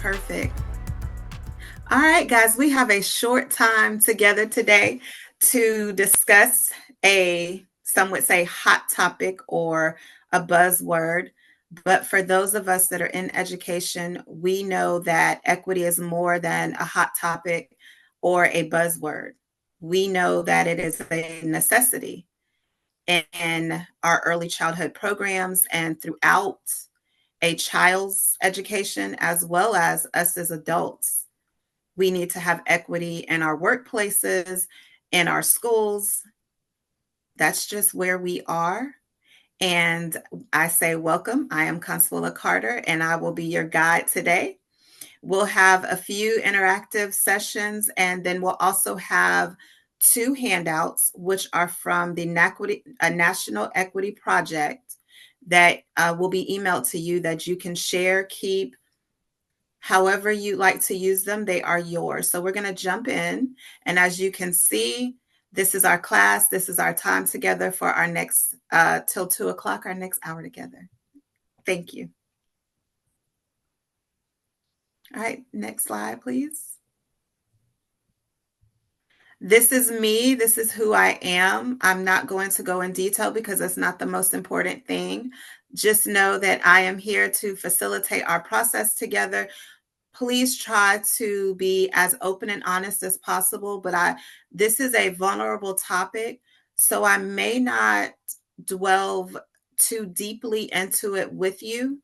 Perfect. All right, guys, we have a short time together today to discuss some would say hot topic or a buzzword. But for those of us that are in education, we know that equity is more than a hot topic or a buzzword. We know that it is a necessity in our early childhood programs and throughout a child's education, as well as us as adults. We need to have equity in our workplaces, in our schools. That's just where we are. And I say welcome. I am Consuela Carter, and I will be your guide today. We'll have a few interactive sessions, and then we'll also have 2 handouts, which are from the National Equity Project that will be emailed to you that you can share, keep, however you like to use them. They are yours. So we're going to jump in. And as you can see, this is our class. This is our time together for our next, till 2 o'clock, our next hour together. Thank you. All right, next slide, please. This is me. This is who I am. I'm not going to go in detail because it's not the most important thing. Just know that I am here to facilitate our process together. Please try to be as open and honest as possible, but this is a vulnerable topic, so I may not delve too deeply into it with you,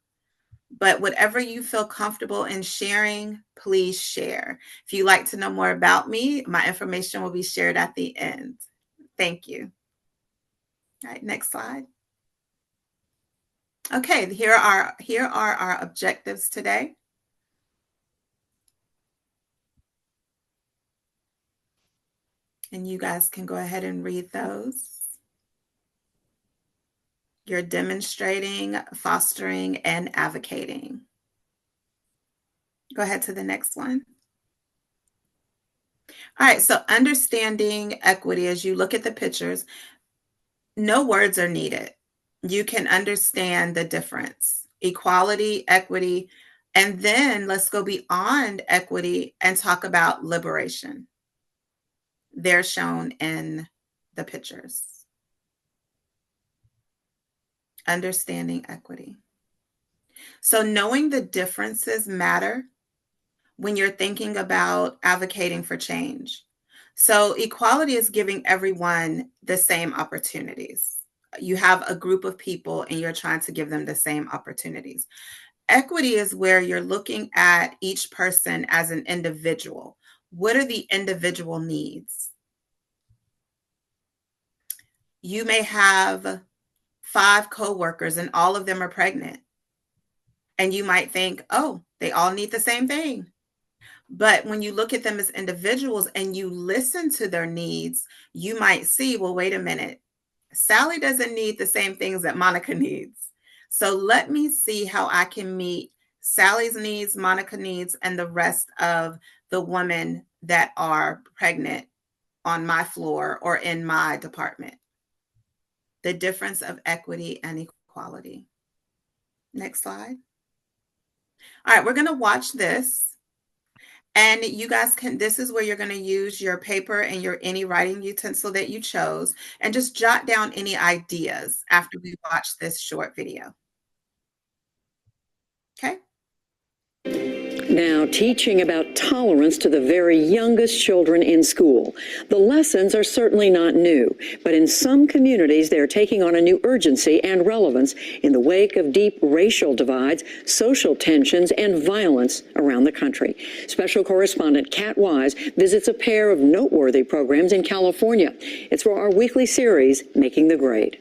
but whatever you feel comfortable in sharing, please share. If you'd like to know more about me, my information will be shared at the end. Thank you. All right, next slide. Okay, here are our objectives today. And you guys can go ahead and read those. You're demonstrating, fostering, and advocating. Go ahead to the next one. All right, so understanding equity, as you look at the pictures, no words are needed. You can understand the difference. Equality, equity, and then let's go beyond equity and talk about liberation. They're shown in the pictures. Understanding equity. So knowing the differences matter when you're thinking about advocating for change. So equality is giving everyone the same opportunities. You have a group of people and you're trying to give them the same opportunities. Equity is where you're looking at each person as an individual. What are the individual needs? You may have 5 coworkers and all of them are pregnant. And you might think, oh, they all need the same thing. But when you look at them as individuals and you listen to their needs, you might see, well, wait a minute, Sally doesn't need the same things that Monica needs. So let me see how I can meet Sally's needs, Monica needs, and the rest of the women that are pregnant on my floor or in my department. The difference of equity and equality. Next slide. All right, we're going to watch this. And you guys can, this is where you're going to use your paper and your any writing utensil that you chose and just jot down any ideas after we watch this short video. Okay. Now, teaching about tolerance to the very youngest children in school. The lessons are certainly not new, but in some communities, they're taking on a new urgency and relevance in the wake of deep racial divides, social tensions, and violence around the country. Special correspondent Kat Wise visits a pair of noteworthy programs in California. It's for our weekly series, Making the Grade.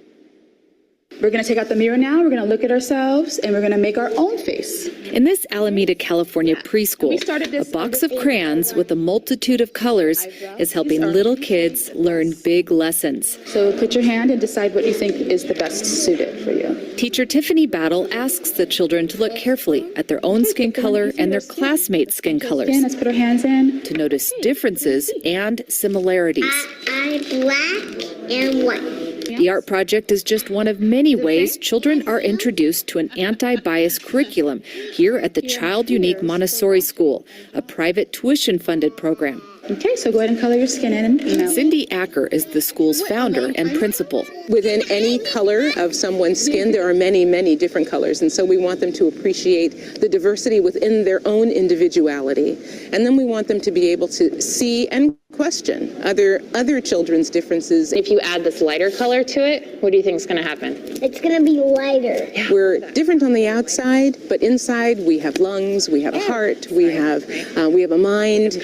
We're going to take out the mirror now, we're going to look at ourselves, and we're going to make our own face. In this Alameda, California preschool, a box of crayons with a multitude of colors is helping little kids learn big lessons. So put your hand and decide what you think is the best suited for you. Teacher Tiffany Battle asks the children to look carefully at their own skin color and their classmates' skin colors. Let's put our hands in. To notice differences and similarities. I'm black and white. The art project is just one of many ways children are introduced to an anti-bias curriculum here at the Child Unique Montessori School, a private tuition-funded program. Okay, so go ahead and color your skin in. Cindy Acker is the school's founder and principal. Within any color of someone's skin, there are many, many different colors. And so we want them to appreciate the diversity within their own individuality. And then we want them to be able to see and question other children's differences. If you add this lighter color to it, what do you think is going to happen? It's going to be lighter. We're different on the outside, but inside we have lungs, we have a heart, we have a mind,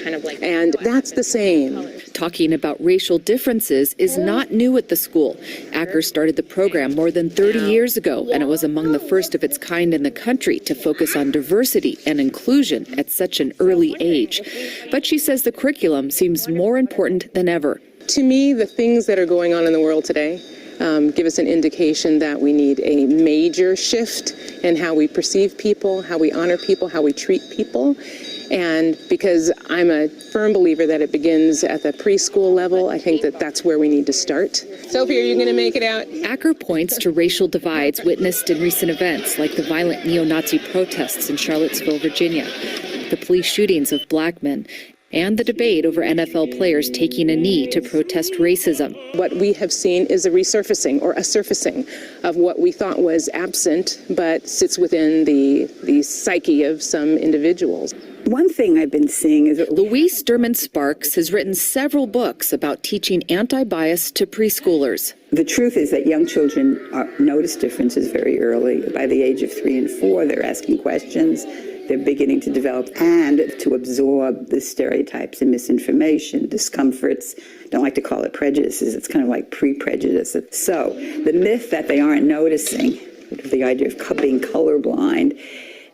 and that's the same. Talking about racial differences is not new at the school. Acker started the program more than 30 years ago, and it was among the first of its kind in the country to focus on diversity and inclusion at such an early age. But she says the curriculum seems more important than ever. To me, the things that are going on in the world today give us an indication that we need a major shift in how we perceive people, how we honor people, how we treat people. And because I'm a firm believer that it begins at the preschool level, I think that that's where we need to start. Sophie, are you going to make it out? Acker points to racial divides witnessed in recent events like the violent neo-Nazi protests in Charlottesville, Virginia, the police shootings of black men, and the debate over NFL players taking a knee to protest racism. What we have seen is a resurfacing or a surfacing of what we thought was absent but sits within the psyche of some individuals. One thing I've been seeing is Louise Sturman-Sparks has written several books about teaching anti-bias to preschoolers. the truth is that young children notice differences very early. By the age of 3 and 4, they're asking questions. They're beginning to develop and to absorb the stereotypes and misinformation, discomforts. Don't like to call it prejudices. It's kind of like pre-prejudice. So the myth that they aren't noticing, the idea of being colorblind,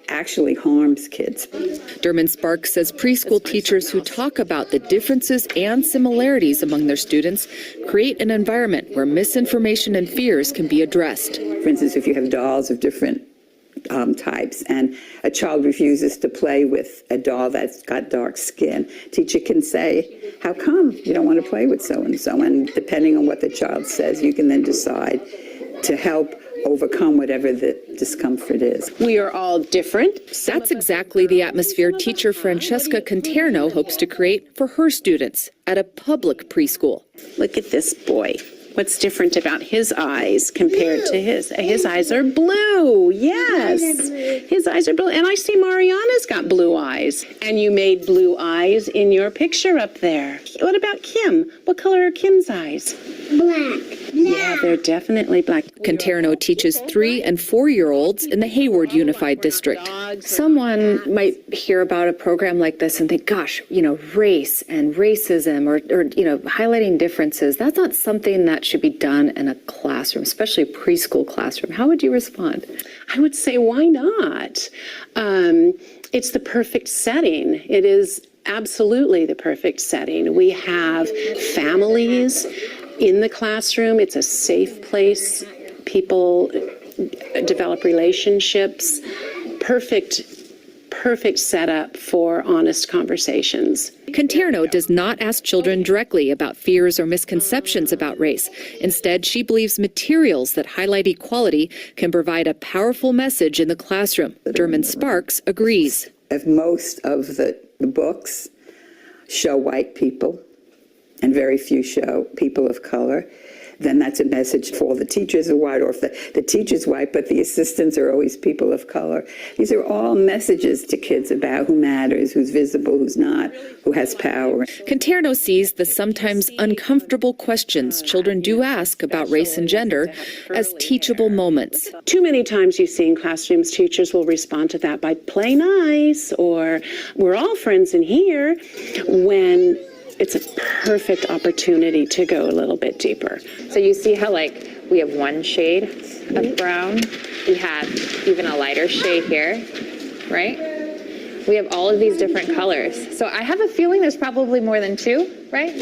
actually harms kids. Sturman-Sparks says preschool teachers who talk about the differences and similarities among their students create an environment where misinformation and fears can be addressed. For instance, if you have dolls of different types and a child refuses to play with a doll that's got dark skin, teacher can say, how come you don't want to play with so-and-so? And depending on what the child says, you can then decide to help overcome whatever the discomfort is. We are all different. That's exactly the atmosphere teacher Francesca Conterno hopes to create for her students at a public preschool. Look at this boy. What's different about his eyes compared to his? His eyes are blue. Yes. His eyes are blue. And I see Mariana's got blue eyes. And you made blue eyes in your picture up there. What about Kim? What color are Kim's eyes? Black. Yeah, they're definitely black. Conterno teaches 3- and 4-year-olds in the Hayward Unified District. Someone might hear about a program like this and think, gosh, race and racism or highlighting differences, that's not something that should be done in a classroom, especially a preschool classroom. How would you respond? I would say, why not? It's the perfect setting. It is absolutely the perfect setting. We have families in the classroom. It's a safe place. People develop relationships. Perfect setup for honest conversations. Conterno does not ask children directly about fears or misconceptions about race. Instead, she believes materials that highlight equality can provide a powerful message in the classroom. Sturman-Sparks agrees. If most of the books show white people and very few show people of color, then that's a message for all the teachers are white, or if the teacher's white, but the assistants are always people of color. These are all messages to kids about who matters, who's visible, who's not, who has power. Conterno sees the sometimes uncomfortable questions children do ask about race and gender as teachable moments. Too many times you see in classrooms, teachers will respond to that by play nice, or we're all friends in here, when it's a perfect opportunity to go a little bit deeper. So you see how we have one shade of brown. We have even a lighter shade here, right? We have all of these different colors. So I have a feeling there's probably more than 2, right?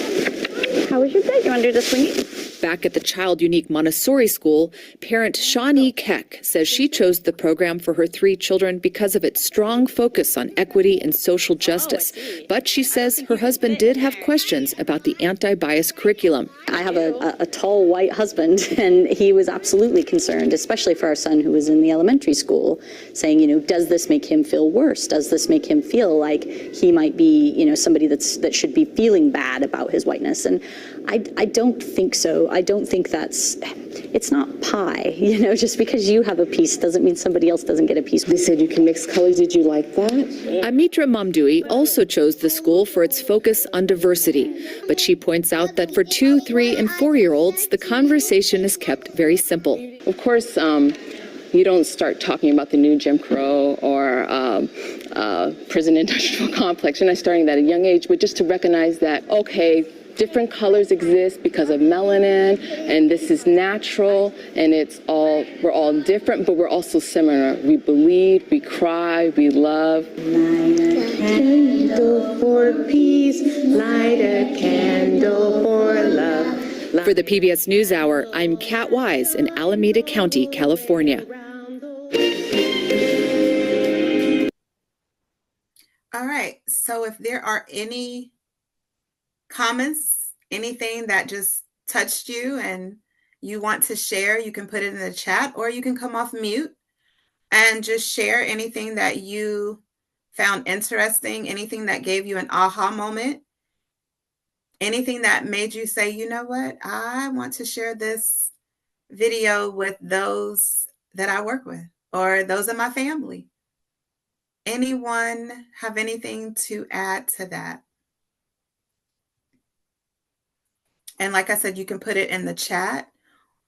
How was your day? You want to do this with me? Back at the Child Unique Montessori School, parent Shawnee Keck says she chose the program for her 3 children because of its strong focus on equity and social justice. But she says her husband did have questions about the anti-bias curriculum. I have a tall white husband, and he was absolutely concerned, especially for our son who was in the elementary school, saying, does this make him feel worse? Does this make him feel like he might be, somebody that should be feeling bad about his whiteness? And I don't think so. I don't think it's not pie, just because you have a piece doesn't mean somebody else doesn't get a piece. They said you can mix colors. Did you like that? Amitra Mamdui also chose the school for its focus on diversity, but she points out that for 2, 3, and 4-year-olds, the conversation is kept very simple. Of course, you don't start talking about the new Jim Crow or prison industrial complex. You're not starting that at a young age, but just to recognize that, okay, different colors exist because of melanin, and this is natural, and we're all different, but we're also similar. We bleed, we cry, we love. Light a candle for peace, light a candle for love. For the PBS NewsHour, I'm Kat Wise in Alameda County, California. All right, so if there are any comments, anything that just touched you and you want to share, you can put it in the chat, or you can come off mute and just share anything that you found interesting, anything that gave you an aha moment, anything that made you say, you know what, I want to share this video with those that I work with or those in my family. Anyone have anything to add to that? And like I said, you can put it in the chat,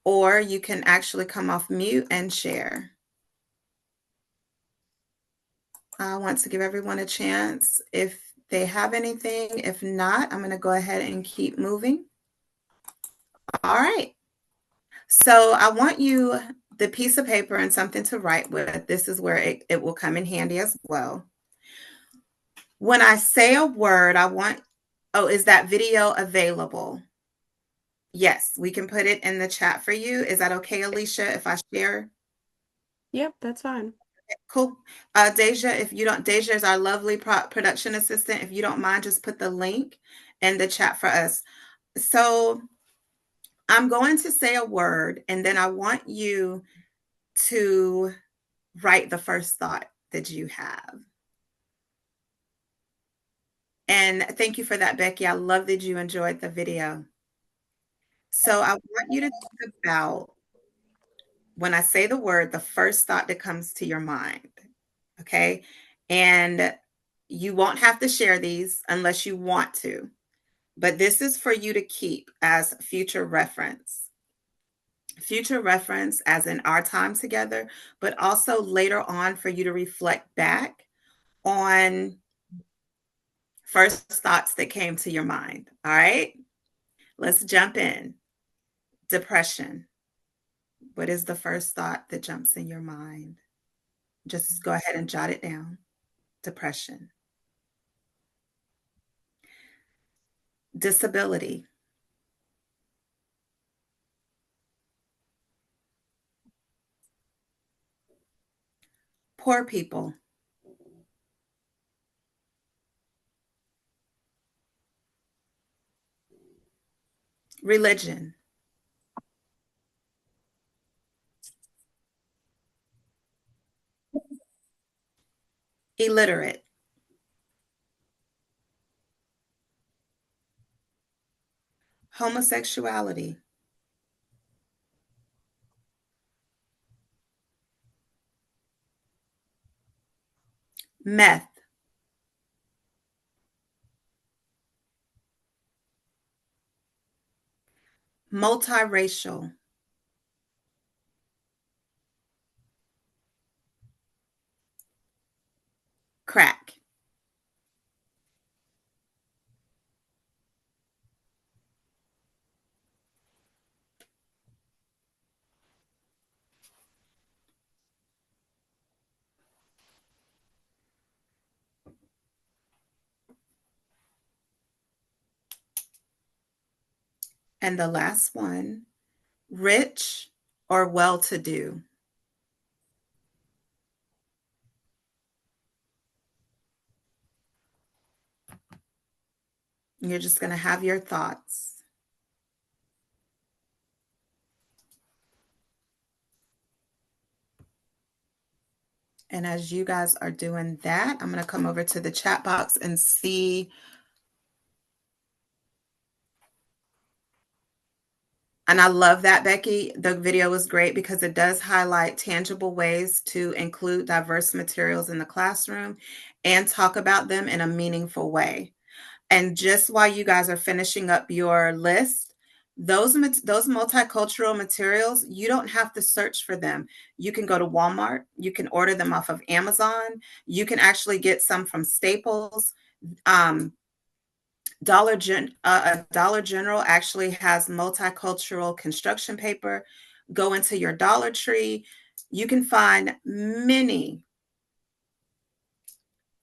or you can actually come off mute and share. I want to give everyone a chance if they have anything. If not, I'm going to go ahead and keep moving. All right. So I want you the piece of paper and something to write with. This is where it will come in handy as well. When I say a word, is that video available? Yes, we can put it in the chat for you. Is that okay, Alicia, if I share? Yep, that's fine. Okay, cool. Deja, Deja is our lovely production assistant. If you don't mind, just put the link in the chat for us. So I'm going to say a word, and then I want you to write the first thought that you have. And thank you for that, Becky. I love that you enjoyed the video. So I want you to think about, when I say the word, the first thought that comes to your mind, okay? And you won't have to share these unless you want to, but this is for you to keep as future reference. Future reference as in our time together, but also later on for you to reflect back on first thoughts that came to your mind, all right? Let's jump in. Depression. What is the first thought that jumps in your mind? Just go ahead and jot it down. Depression. Disability. Poor people. Religion. Illiterate. Homosexuality. Meth. Multiracial. Crack. And the last one, rich or well-to-do? You're just going to have your thoughts. And as you guys are doing that, I'm going to come over to the chat box and see. And I love that, Becky. The video was great because it does highlight tangible ways to include diverse materials in the classroom and talk about them in a meaningful way. And just while you guys are finishing up your list, those multicultural materials, you don't have to search for them. You can go to Walmart. You can order them off of Amazon. You can actually get some from Staples. Dollar General actually has multicultural construction paper. Go into your Dollar Tree. You can find many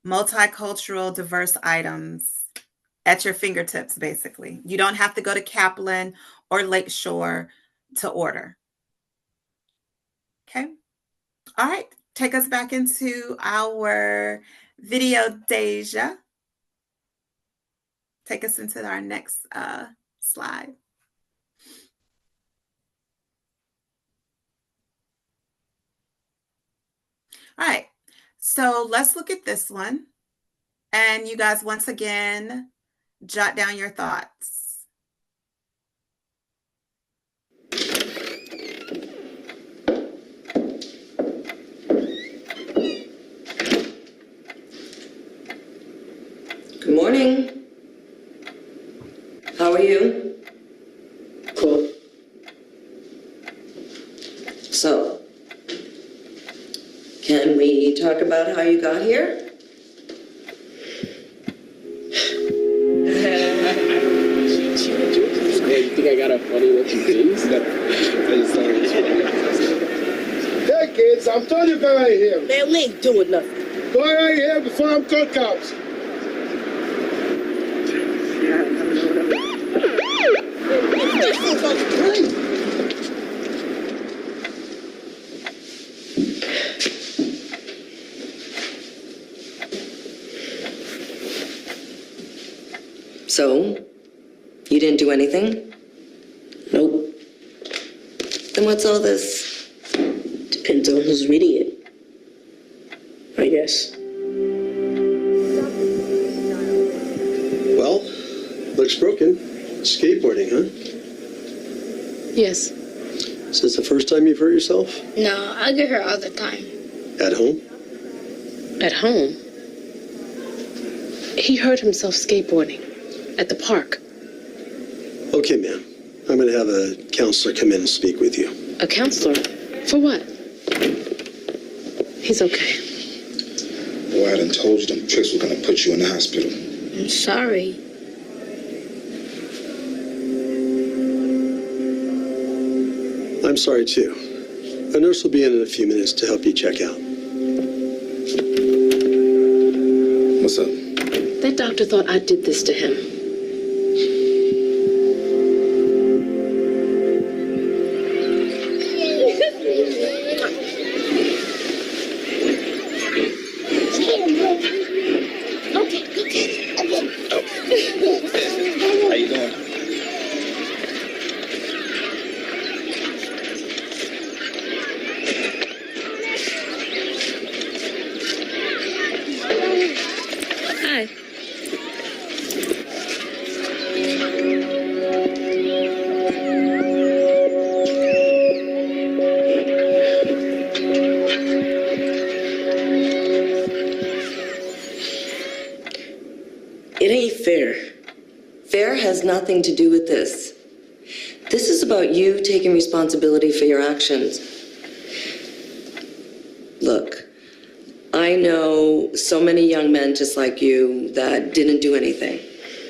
multicultural, diverse items at your fingertips, basically. You don't have to go to Kaplan or Lakeshore to order. Okay. All right. Take us back into our video, Deja. Take us into our next slide. All right. So let's look at this one. And you guys, once again, jot down your thoughts. Good morning. How are you? Cool. So, can we talk about how you got here? You think I got a funny looking face? Hey kids, I'm telling you, go right here. Man, we ain't doing nothing. Go right here before I'm called cops. So, you didn't do anything? Nope. Then what's all this? Depends on who's reading it, I guess. Well, looks broken. Skateboarding, huh? Yes. Is this the first time you've hurt yourself? No, I get hurt all the time. At home? At home? He hurt himself skateboarding at the park. Okay, ma'am. I'm going to have a counselor come in and speak with you. A counselor? For what? He's okay. Boy, I done told you them tricks were gonna put you in the hospital. I'm sorry. I'm sorry, too. A nurse will be in a few minutes to help you check out. What's up? That doctor thought I did this to him. How you doing? Hi. It ain't fair. Fair has nothing to do with this. This is about you taking responsibility for your actions. Look, I know so many young men just like you that didn't do anything.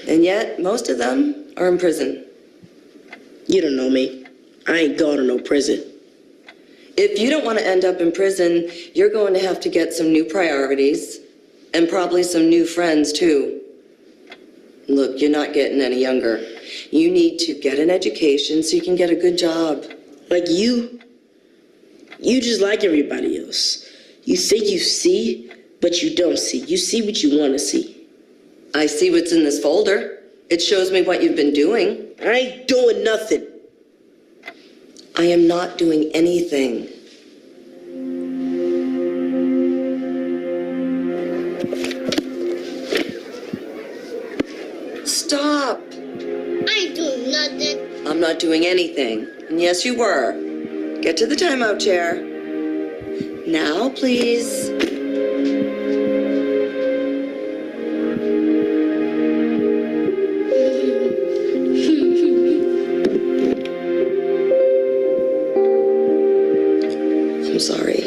And yet, most of them are in prison. You don't know me. I ain't going to no prison. If you don't want to end up in prison, you're going to have to get some new priorities and probably some new friends too. Look, you're not getting any younger. You need to get an education so you can get a good job. Like you just like everybody else. You think you see, but you don't see. You see what you want to see. I see what's in this folder. It shows me what you've been doing. I ain't doing nothing. I am not doing anything. Stop. I ain't doing nothing. I'm not doing anything. And yes, you were. Get to the timeout chair. Now, please. I'm sorry.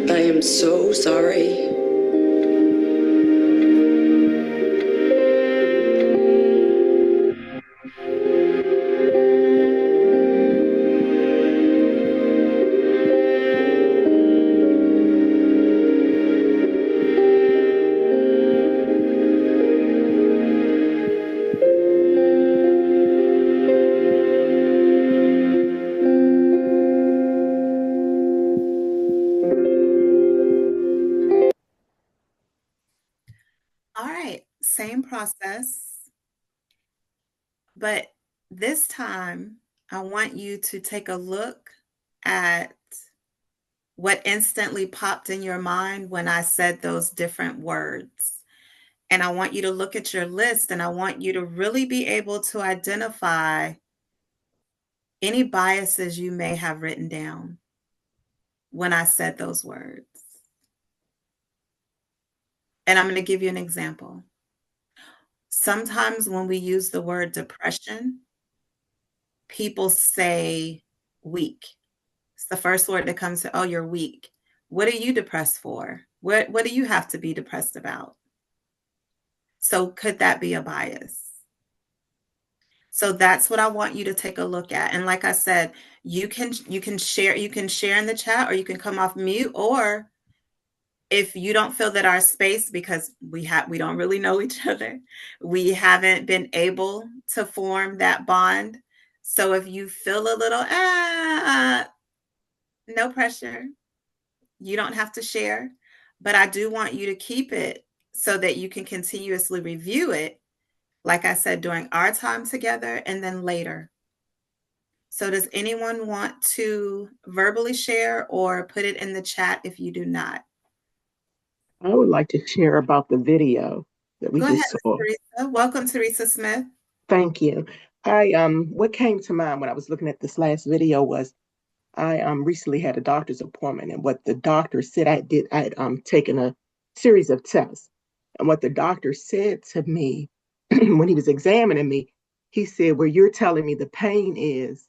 I am so sorry. All right, same process, but this time I want you to take a look at what instantly popped in your mind when I said those different words. And I want you to look at your list and I want you to really be able to identify any biases you may have written down when I said those words. And I'm going to give you an example. Sometimes when we use the word depression, people say weak. It's the first word that comes to, oh, you're weak. What are you depressed for? What do you have to be depressed about? So could that be a bias? So that's what I want you to take a look at. And like I said, you can share in the chat, or you can come off mute, or if you don't feel that our space, because we don't really know each other, we haven't been able to form that bond. So if you feel a little no pressure, you don't have to share, but I do want you to keep it so that you can continuously review it, like I said, during our time together and then later. So does anyone want to verbally share or put it in the chat if you do not? I would like to share about the video that we Go ahead, just saw. Teresa. Welcome, Teresa Smith. Thank you. What came to mind when I was looking at this last video was I recently had a doctor's appointment, and what the doctor said I had taken a series of tests, and what the doctor said to me when he was examining me, he said, "Where you're telling me the pain is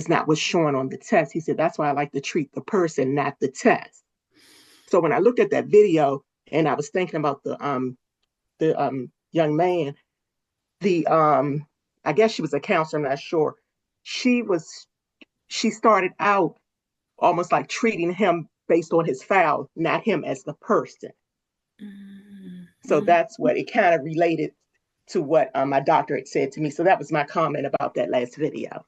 not what's showing on the test." He said, "That's why I like to treat the person, not the test." So when I looked at that video and I was thinking about the young man, I guess she was a counselor, I'm not sure. She started out almost like treating him based on his file, not him as the person. Mm-hmm. So that's what it kind of related to what my doctor had said to me. So that was my comment about that last video.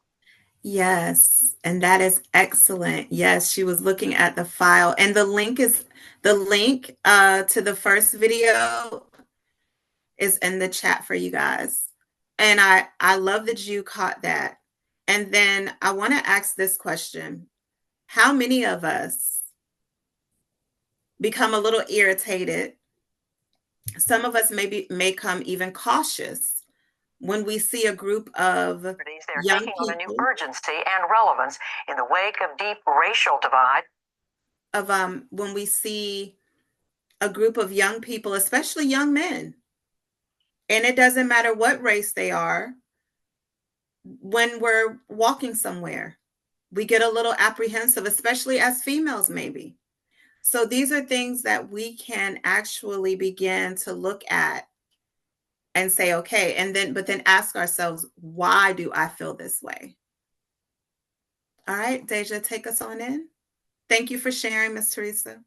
Yes, and that is excellent. Yes, she was looking at the file, and the link to the first video is in the chat for you guys. And I love that you caught that. And then I want to ask this question. How many of us become a little irritated? Some of us may come even cautious when we see a group of young taking people on a new urgency and relevance in the wake of deep racial divide. When we see a group of young people, especially young men, and it doesn't matter what race they are, when we're walking somewhere, we get a little apprehensive, especially as females, maybe. So these are things that we can actually begin to look at and say, okay, but then ask ourselves, why do I feel this way? All right, Deja, take us on in. Thank you for sharing, Ms. Teresa.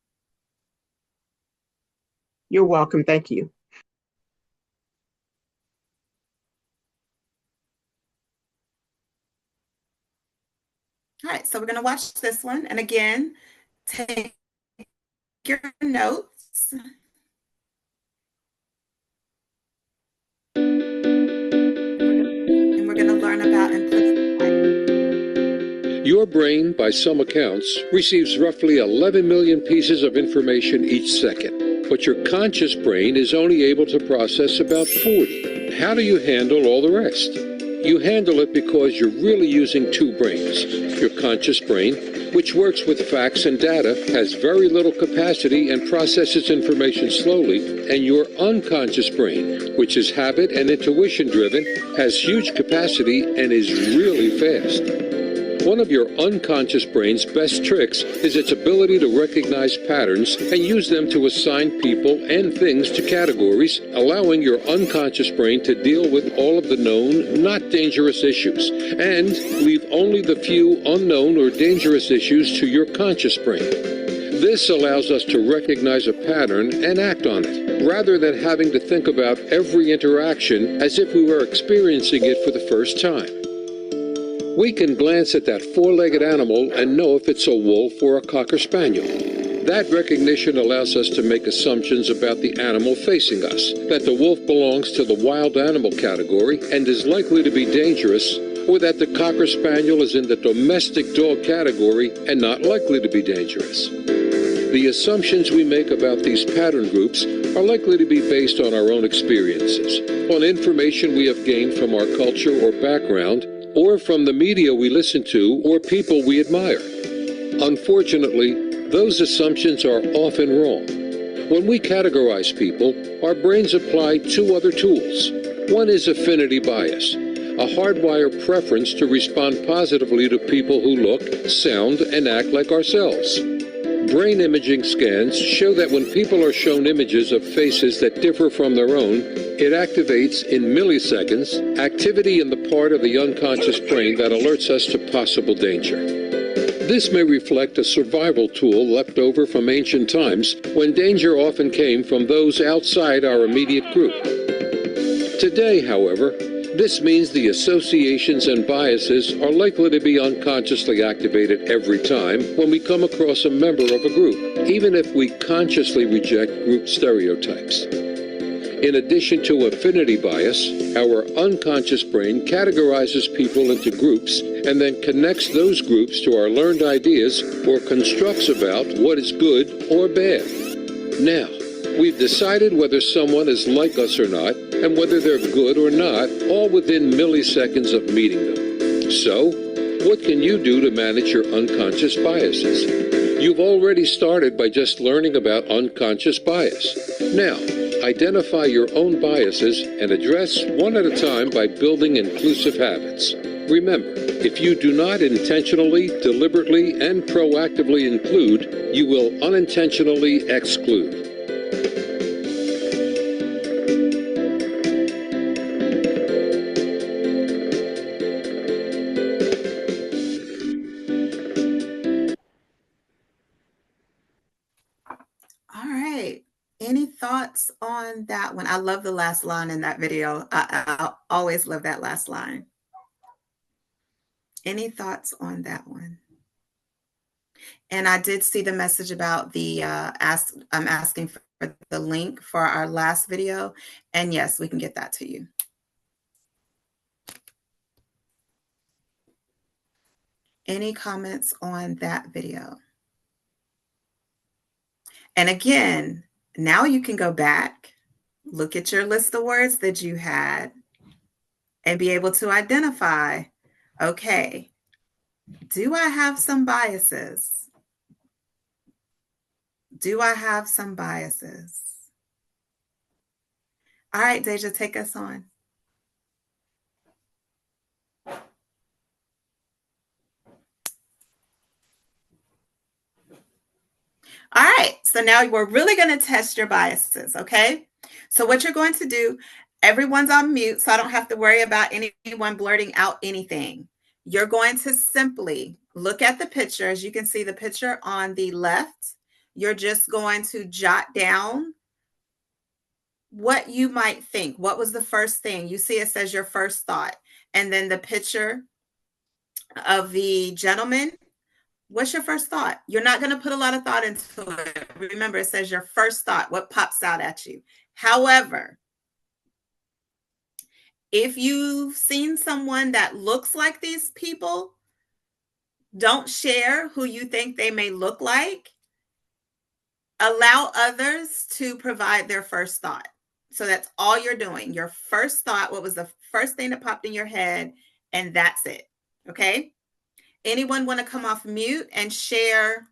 You're welcome. Thank you. All right, so we're going to watch this one. And again, take your notes. And we're going to learn about implicit. Your brain, by some accounts, receives roughly 11 million pieces of information each second, but your conscious brain is only able to process about 40. How do you handle all the rest? You handle it because you're really using two brains. Your conscious brain, which works with facts and data, has very little capacity and processes information slowly, and your unconscious brain, which is habit and intuition driven, has huge capacity and is really fast. One of your unconscious brain's best tricks is its ability to recognize patterns and use them to assign people and things to categories, allowing your unconscious brain to deal with all of the known, not dangerous issues, and leave only the few unknown or dangerous issues to your conscious brain. This allows us to recognize a pattern and act on it, rather than having to think about every interaction as if we were experiencing it for the first time. We can glance at that four-legged animal and know if it's a wolf or a cocker spaniel. That recognition allows us to make assumptions about the animal facing us, that the wolf belongs to the wild animal category and is likely to be dangerous, or that the cocker spaniel is in the domestic dog category and not likely to be dangerous. The assumptions we make about these pattern groups are likely to be based on our own experiences, on information we have gained from our culture or background, or from the media we listen to or people we admire. Unfortunately, those assumptions are often wrong. When we categorize people, our brains apply two other tools. One is affinity bias, a hardwired preference to respond positively to people who look, sound, and act like ourselves. Brain imaging scans show that when people are shown images of faces that differ from their own, it activates in milliseconds activity in the part of the unconscious brain that alerts us to possible danger. This may reflect a survival tool left over from ancient times when danger often came from those outside our immediate group. Today, however, this means the associations and biases are likely to be unconsciously activated every time when we come across a member of a group, even if we consciously reject group stereotypes. In addition to affinity bias, our unconscious brain categorizes people into groups and then connects those groups to our learned ideas or constructs about what is good or bad. Now, we've decided whether someone is like us or not, and whether they're good or not, all within milliseconds of meeting them. So, what can you do to manage your unconscious biases? You've already started by just learning about unconscious bias. Now, identify your own biases and address one at a time by building inclusive habits. Remember, if you do not intentionally, deliberately, and proactively include, you will unintentionally exclude. All right. Any thoughts on that one? I love the last line in that video. I always love that last line. Any thoughts on that one? And I did see the message about the I'm asking for the link for our last video. And yes, we can get that to you. Any comments on that video? And again, now you can go back, look at your list of words that you had, and be able to identify, okay, do I have some biases? Do I have some biases? All right, Deja, take us on. All right, so now we're really going to test your biases, okay? So what you're going to do, everyone's on mute, so I don't have to worry about anyone blurting out anything. You're going to simply look at the picture. As you can see the picture on the left, you're just going to jot down what you might think. What was the first thing? You see it says your first thought, and then the picture of the gentleman, what's your first thought? You're not going to put a lot of thought into it. Remember, it says your first thought, what pops out at you. However, if you've seen someone that looks like these people, don't share who you think they may look like. Allow others to provide their first thought. So that's all you're doing. Your first thought, what was the first thing that popped in your head, and that's it. Okay? Anyone want to come off mute and share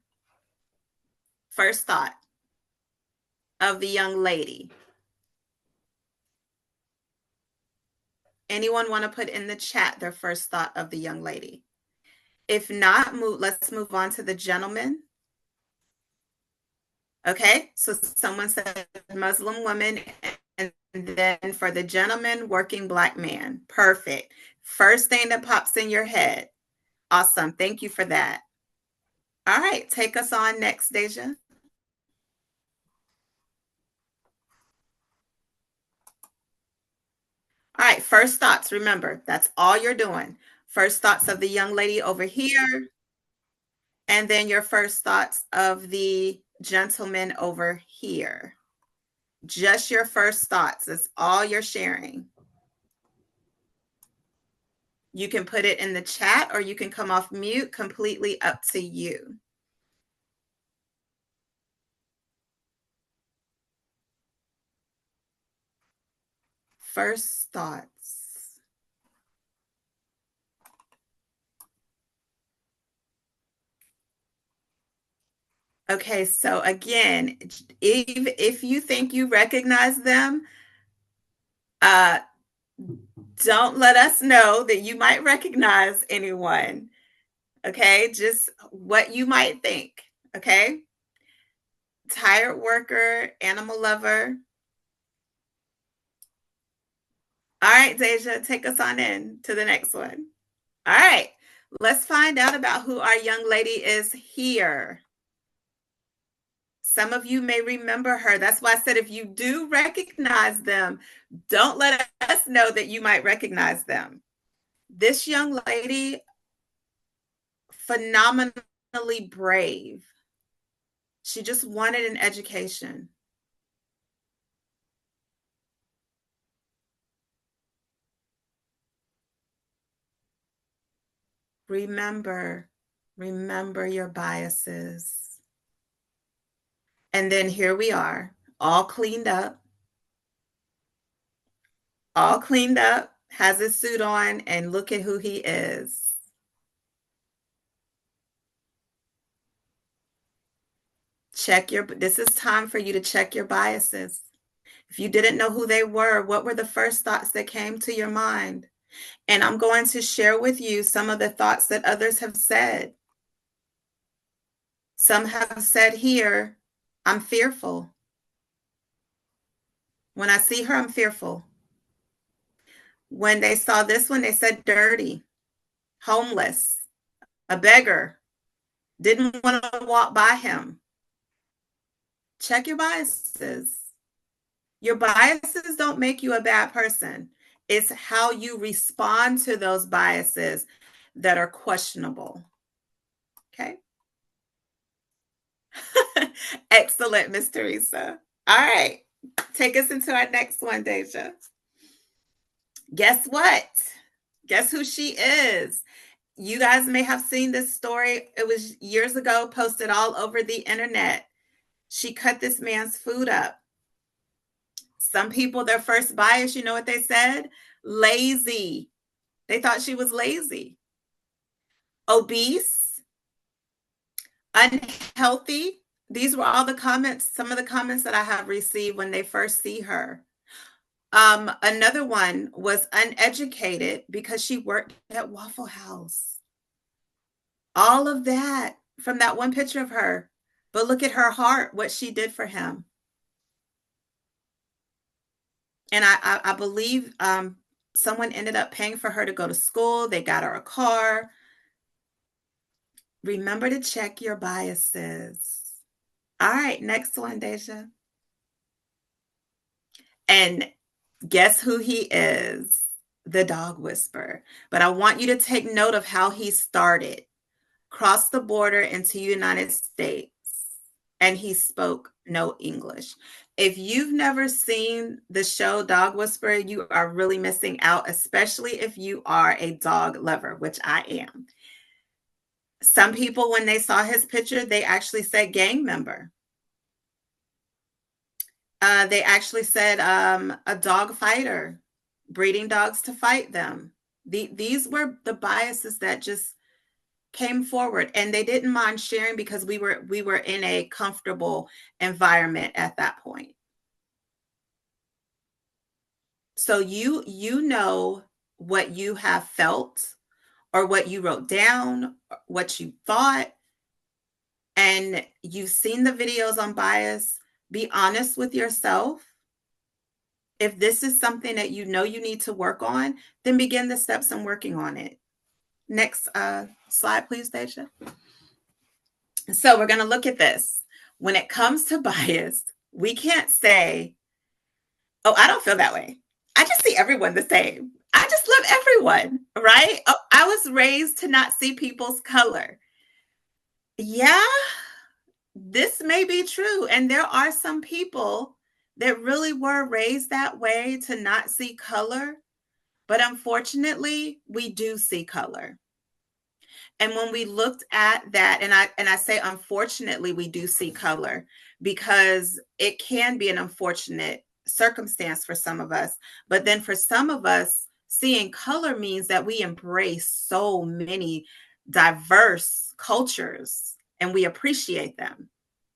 first thought of the young lady? Anyone want to put in the chat their first thought of the young lady? If not, let's move on to the gentleman. Okay, so someone said Muslim woman, and then for the gentleman, working Black man. Perfect. First thing that pops in your head. Awesome. Thank you for that. All right, take us on next, Deja. All right, first thoughts. Remember, that's all you're doing. First thoughts of the young lady over here, and then your first thoughts of the gentleman over here. Just your first thoughts. That's all you're sharing. You can put it in the chat or you can come off mute, completely up to you. First thoughts. Okay, so again, if you think you recognize them, don't let us know that you might recognize anyone. Okay, just what you might think. Okay, tired worker, animal lover. All right, Deja, take us on in to the next one. All right, let's find out about who our young lady is here. Some of you may remember her. That's why I said if you do recognize them, don't let us know that you might recognize them. This young lady, phenomenally brave. She just wanted an education. Remember your biases. And then here we are, all cleaned up, has his suit on, and look at who he is. This is time for you to check your biases. If you didn't know who they were, what were the first thoughts that came to your mind? And I'm going to share with you some of the thoughts that others have said. Some have said here, I'm fearful. When I see her, I'm fearful. When they saw this one, they said dirty, homeless, a beggar, didn't want to walk by him. Check your biases. Your biases don't make you a bad person. It's how you respond to those biases that are questionable. Okay. Excellent, Miss Teresa. All right. Take us into our next one, Deja. Guess what? Guess who she is? You guys may have seen this story. It was years ago, posted all over the internet. She cut this man's food up. Some people, their first bias, you know what they said? Lazy. They thought she was lazy. Obese. Unhealthy. These were all the comments, some of the comments that I have received when they first see her. Another one was uneducated because she worked at Waffle House. All of that from that one picture of her. But look at her heart, what she did for him. And I believe someone ended up paying for her to go to school. They got her a car. Remember to check your biases. All right, next one, Deja. And guess who he is? the dog whisperer. But I want you to take note of how he started. Crossed the border into United States, and he spoke no English. If you've never seen the show Dog Whisperer, you are really missing out, especially if you are a dog lover, which I am. Some people, when they saw his picture, they actually said gang member. They actually said a dog fighter, breeding dogs to fight them. These were the biases that just came forward, and they didn't mind sharing because we were in a comfortable environment at that point. So you know what you have felt or what you wrote down, what you thought, and you've seen the videos on bias. Be honest with yourself. If this is something that you know you need to work on, then begin the steps in working on it. Next slide, please, Deja. So we're going to look at this. When it comes to bias, we can't say, oh, I don't feel that way. I just see everyone the same. I just love everyone, right? Oh, I was raised to not see people's color. Yeah, this may be true. And there are some people that really were raised that way to not see color. But unfortunately, we do see color. And when we looked at that, and I say unfortunately we do see color, because it can be an unfortunate circumstance for some of us. But then for some of us, seeing color means that we embrace so many diverse cultures and we appreciate them.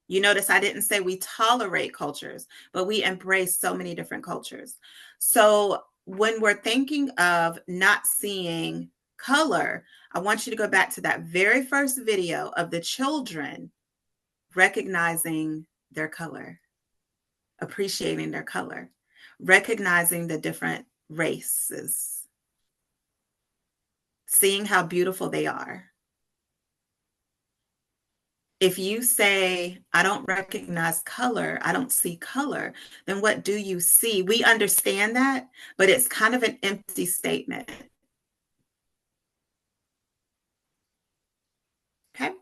You notice I didn't say we tolerate cultures, but we embrace so many different cultures. So when we're thinking of not seeing color, I want you to go back to that very first video of the children recognizing their color, appreciating their color, recognizing the different races, seeing how beautiful they are. If you say, I don't recognize color, I don't see color, then what do you see? We understand that, but it's kind of an empty statement. Okay.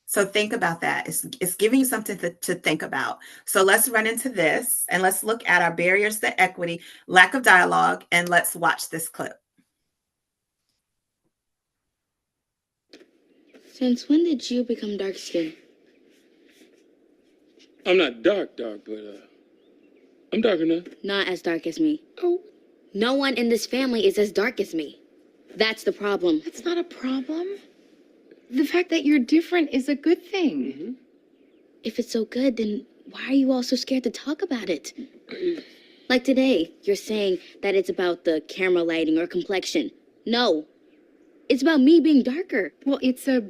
So think about that. It's giving you something to think about. So let's run into this and let's look at our barriers to equity, lack of dialogue, and let's watch this clip. Since when did you become dark skinned? I'm not dark, but I'm dark enough. Not as dark as me. Oh. No one in this family is as dark as me. That's the problem. That's not a problem. The fact that you're different is a good thing. Mm-hmm. If it's so good, then why are you all so scared to talk about it? Like today, you're saying that it's about the camera lighting or complexion. No. It's about me being darker. Well, it's a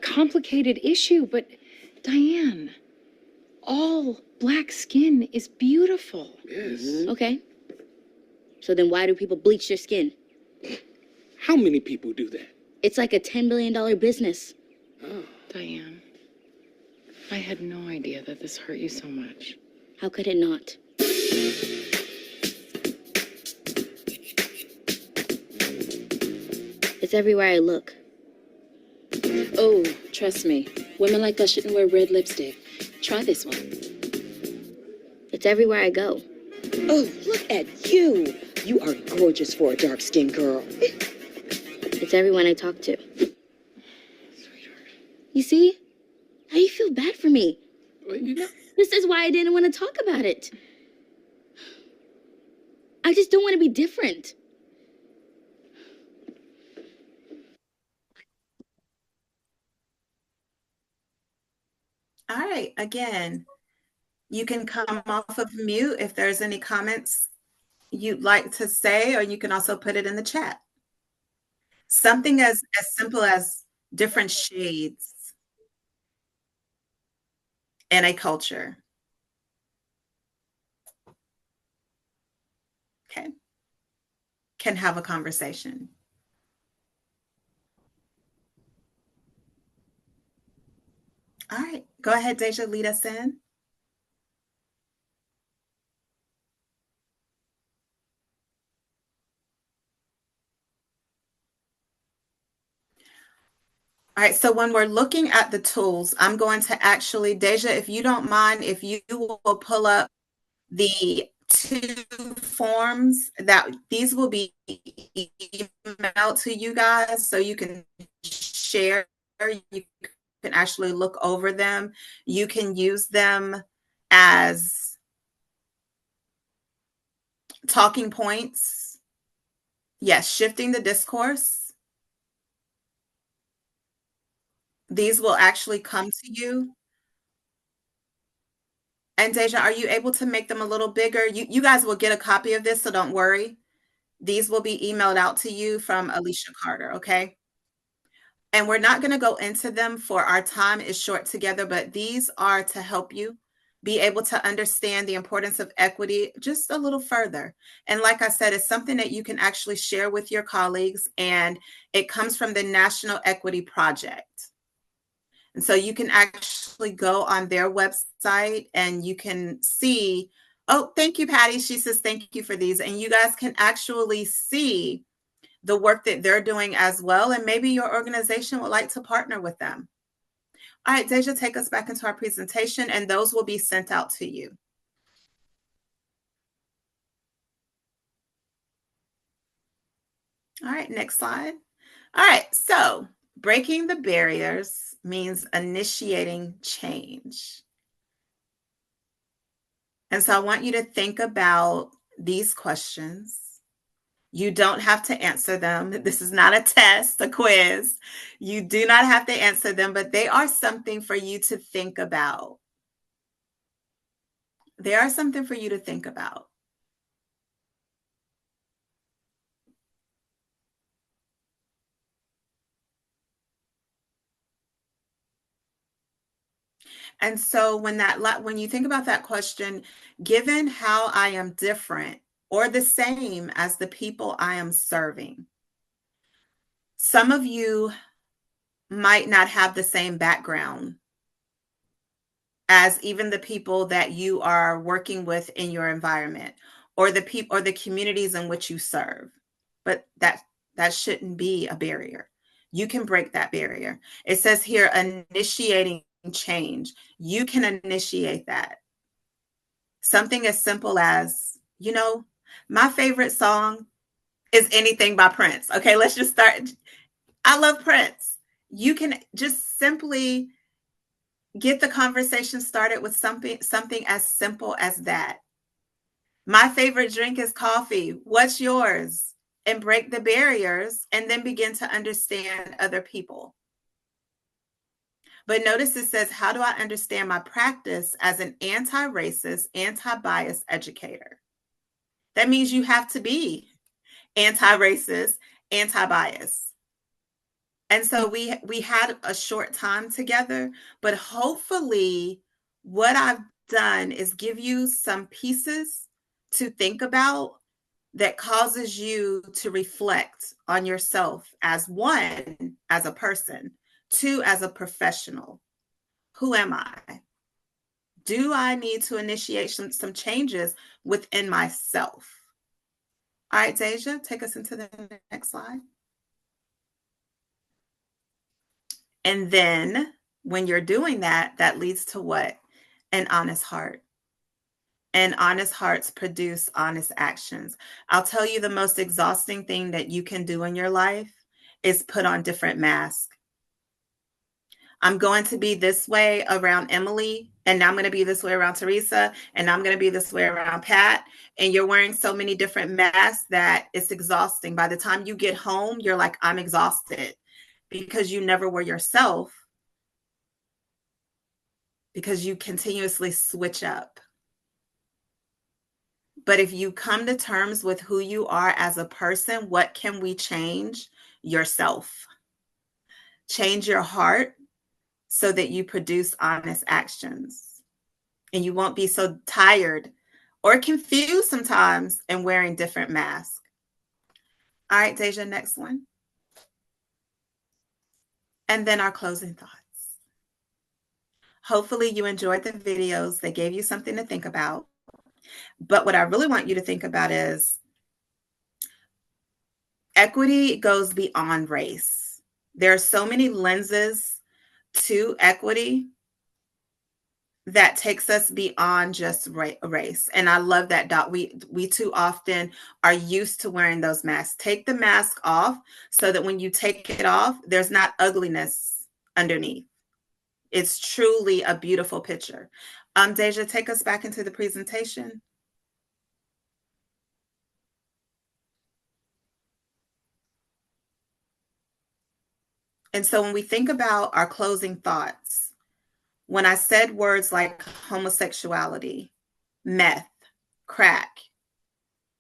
complicated issue, but Diane, all black skin is beautiful. Yes. Okay. So then why do people bleach their skin? How many people do that? It's like a $10 billion business. Oh. Diane, I had no idea that this hurt you so much. How could it not? It's everywhere I look. Oh, trust me. Women like us shouldn't wear red lipstick. Try this one. It's everywhere I go. Oh, look at you. You are gorgeous for a dark-skinned girl. It's everyone I talk to. Sweetheart. You see? How you feel bad for me? Well, you know. This is why I didn't want to talk about it. I just don't want to be different. All right, again, you can come off of mute if there's any comments you'd like to say, or you can also put it in the chat. Something as simple as different shades in a culture. Okay. Can have a conversation. All right, go ahead, Deja, lead us in. All right, so when we're looking at the tools, I'm going to actually, Deja, if you don't mind, if you will pull up the 2 forms that these will be emailed to you guys so you can share, you can actually look over them. You can use them as talking points. Yes, shifting the discourse. These will actually come to you. And Deja, are you able to make them a little bigger? You guys will get a copy of this, so don't worry. These will be emailed out to you from Alicia Carter, okay? And we're not going to go into them for our time is short together, but these are to help you be able to understand the importance of equity just a little further. And like I said, it's something that you can actually share with your colleagues, and it comes from the National Equity Project. And so you can actually go on their website and you can see, oh, thank you, Patty. She says, thank you for these. And you guys can actually see the work that they're doing as well. And maybe your organization would like to partner with them. All right, Deja, take us back into our presentation, and those will be sent out to you. All right, next slide. All right, so breaking the barriers means initiating change. And so I want you to think about these questions. You don't have to answer them. This is not a test, a quiz. You do not have to answer them, but they are something for you to think about. They are something for you to think about. And so when you think about that question, given how I am different or the same as the people I am serving, some of you might not have the same background as even the people that you are working with in your environment, or the people or the communities in which you serve. But that shouldn't be a barrier. You can break that barrier. It says here, initiating change. You can initiate that. Something as simple as, my favorite song is Anything by Prince. Okay, let's just start. I love Prince. You can just simply get the conversation started with something as simple as that. My favorite drink is coffee. What's yours? And break the barriers and then begin to understand other people. But notice it says, how do I understand my practice as an anti-racist, anti-bias educator? That means you have to be anti-racist, anti-bias. And so we had a short time together, but hopefully what I've done is give you some pieces to think about that causes you to reflect on yourself as one, as a person, two, as a professional. Who am I? Do I need to initiate some changes within myself? All right, Deja, take us into the next slide. And then when you're doing that, that leads to what? An honest heart. And honest hearts produce honest actions. I'll tell you, the most exhausting thing that you can do in your life is put on different masks. I'm going to be this way around Emily, and now I'm going to be this way around Teresa, and now I'm going to be this way around Pat. And you're wearing so many different masks that it's exhausting. By the time you get home, you're like, I'm exhausted, because you never were yourself, because you continuously switch up. But if you come to terms with who you are as a person, what can we change? Yourself. Change your heart so that you produce honest actions. And you won't be so tired or confused sometimes in wearing different masks. All right, Deja, next one. And then our closing thoughts. Hopefully you enjoyed the videos. They gave you something to think about. But what I really want you to think about is equity goes beyond race. There are so many lenses to equity that takes us beyond just race. And I love that, Dot. We too often are used to wearing those masks. Take the mask off so that when you take it off, there's not ugliness underneath. It's truly a beautiful picture. Deja, take us back into the presentation. And so when we think about our closing thoughts, when I said words like homosexuality, meth, crack,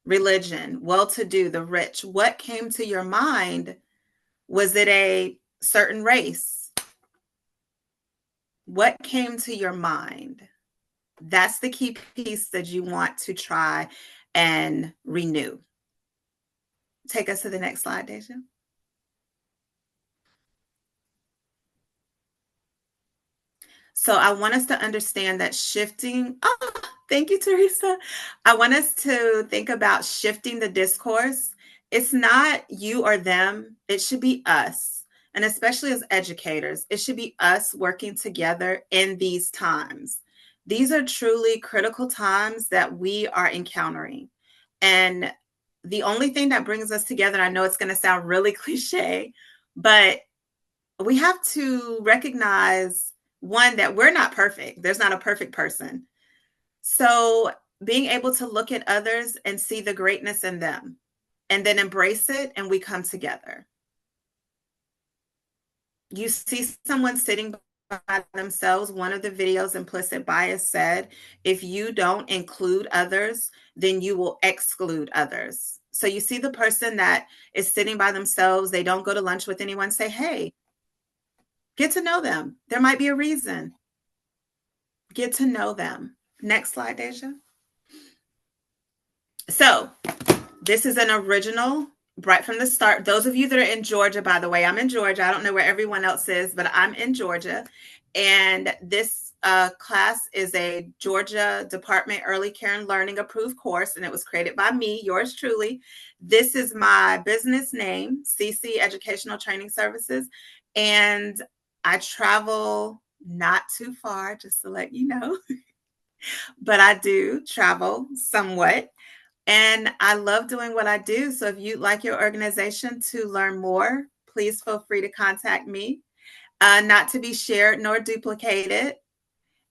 religion, well-to-do, the rich, what came to your mind? Was it a certain race? What came to your mind? That's the key piece that you want to try and renew. Take us to the next slide, Deja. So I want us to understand that shifting, thank you, Teresa. I want us to think about shifting the discourse. It's not you or them, it should be us. And especially as educators, it should be us working together in these times. These are truly critical times that we are encountering. And the only thing that brings us together, I know it's going to sound really cliche, but we have to recognize, one, that we're not perfect. There's not a perfect person. So being able to look at others and see the greatness in them and then embrace it, and we come together. You see someone sitting by themselves. One of the videos, Implicit Bias, said, if you don't include others, then you will exclude others. So you see the person that is sitting by themselves, they don't go to lunch with anyone, say, hey, get to know them. There might be a reason. Get to know them. Next slide, Deja. So this is an original right from the start. Those of you that are in Georgia, by the way, I'm in Georgia. I don't know where everyone else is, but I'm in Georgia. And this class is a Georgia Department Early Care and Learning approved course, and it was created by me, yours truly. This is my business name, CC Educational Training Services. And I travel not too far, just to let you know, but I do travel somewhat. And I love doing what I do. So if you'd like your organization to learn more, please feel free to contact me. Not to be shared nor duplicated.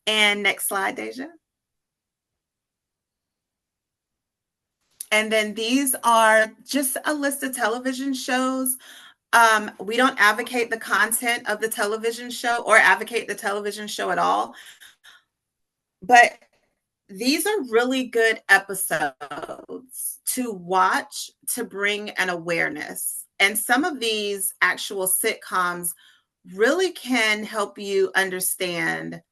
And next slide, Deja. And then these are just a list of television shows. We don't advocate the content of the television show or advocate the television show at all. But these are really good episodes to watch to bring an awareness. And some of these actual sitcoms really can help you understand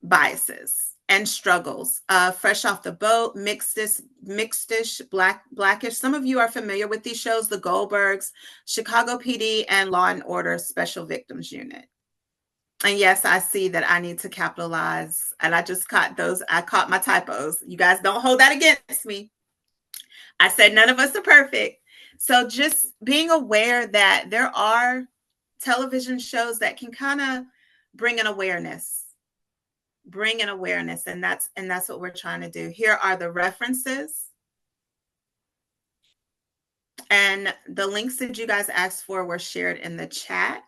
biases and struggles. Fresh Off the Boat, Mixed-ish, Blackish. Some of you are familiar with these shows, The Goldbergs, Chicago PD, and Law and Order Special Victims Unit. And yes, I see that I need to capitalize. And I just caught those. I caught my typos. You guys don't hold that against me. I said none of us are perfect. So just being aware that there are television shows that can kind of bring an awareness. And that's what we're trying to do. Here are the references. And the links that you guys asked for were shared in the chat.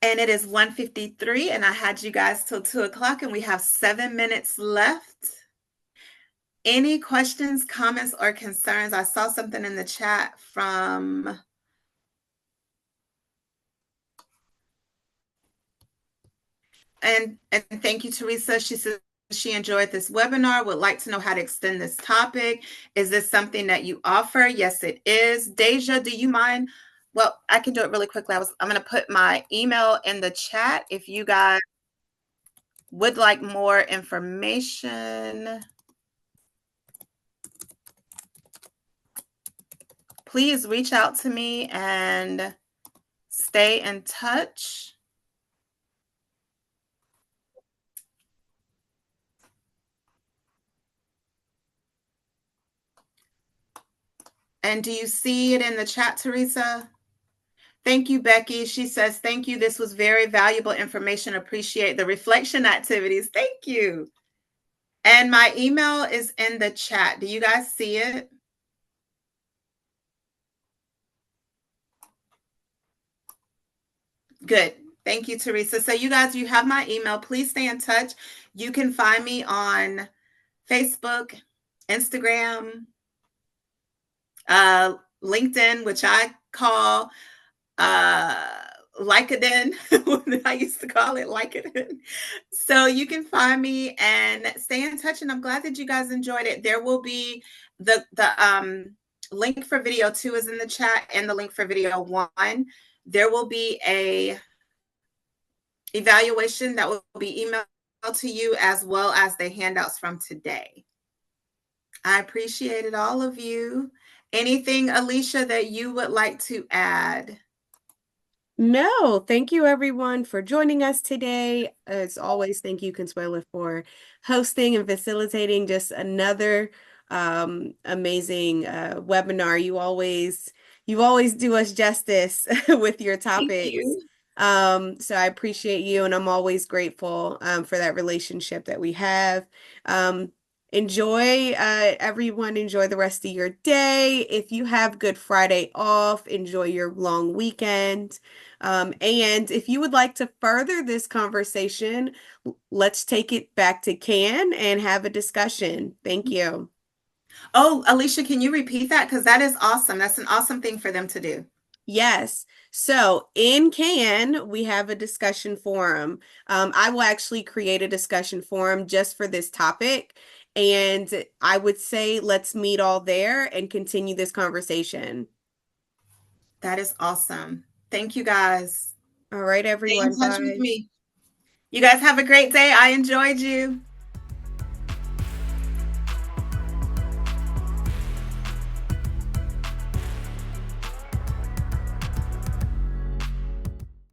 And it is 1:53, and I had you guys till 2 o'clock, and we have 7 minutes left. Any questions, comments, or concerns? I saw something in the chat from and thank you, Teresa. She says she enjoyed this webinar, would like to know how to extend this topic. Is this something that you offer? Yes, it is. Deja, do you mind? Well, I can do it really quickly. I'm going to put my email in the chat if you guys would like more information. Please reach out to me and stay in touch. And do you see it in the chat, Teresa? Thank you, Becky. She says, thank you. This was very valuable information. Appreciate the reflection activities. Thank you. And my email is in the chat. Do you guys see it? Good. Thank you, Teresa. So you guys, you have my email. Please stay in touch. You can find me on Facebook, Instagram, LinkedIn, which I call Lycadin. I used to call it Lycadin. So you can find me and stay in touch. And I'm glad that you guys enjoyed it. There will be the link for video 2 is in the chat, and the link for video 1. There will be a evaluation that will be emailed to you, as well as the handouts from today. I appreciated all of you. Anything, Alicia, that you would like to add? No, thank you everyone for joining us today. As always, thank you, Consuela, for hosting and facilitating just another amazing webinar. You always do us justice with your topics. You. So I appreciate you, and I'm always grateful for that relationship that we have. Enjoy, everyone, enjoy the rest of your day. If you have Good Friday off, enjoy your long weekend. And if you would like to further this conversation, let's take it back to Can and have a discussion. Thank you. Oh, Alicia, can you repeat that? Because that is awesome. That's an awesome thing for them to do. Yes. So in Can, we have a discussion forum. I will actually create a discussion forum just for this topic. And I would say let's meet all there and continue this conversation. That is awesome. Thank you, guys. All right, Stay in everyone. touch with Bye. me. You guys have a great day. I enjoyed you.